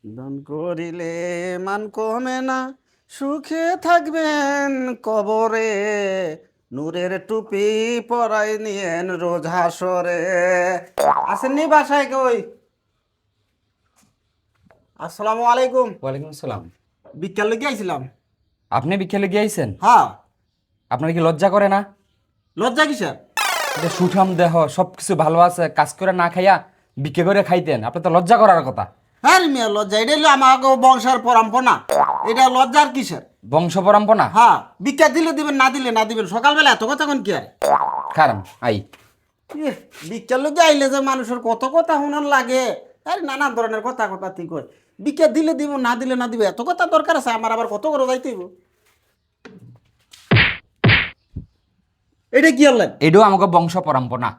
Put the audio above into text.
দান করিলে মান কমে না, সুখে থাকবেন কবরে, নূরের টুপি পরাই নিয়েন রোজ হাসরে। আসেননি বাসায় কই? আসসালামু আলাইকুম। ওয়ালাইকুম আসসালাম। বিকাল লেগে আইছিলাম। আপনি বিকেলে গিয়ে আইছেন? হ্যাঁ। আপনার কি লজ্জা করে না? লজ্জা কিসের? এটা সুঠাম দেহ, সবকিছু ভালো আছে, কাজ করে না খাইয়া বিকে করে খাইতেন, আপনার তো লজ্জা করার কথা। হ্যাঁ রে মিয়া, লজ্জা এটা হলো আমাকে বংশের পরম্পরা। এটা লজ্জার কিসের? বংশ পরম্পরা। হ্যাঁ, ভিক্ষা দিলে দিবেন, না দিলে না দিবেন। সকালবেলা এত কথা কোন কি আর? খারাপ আই। ভিক্ষার লোকে আইলে যে মানুষের কত কথা শোনার লাগে, আরে নানান ধরনের কথা কথা ঠিক হয়। ভিক্ষা দিলে দিব, না দিলে না দিব, এত কথা দরকার আছে আমার? আবার কত করে যাইতে হইব? এটা কি হলেন? এটাও আমাকে বংশ পরম্পরা।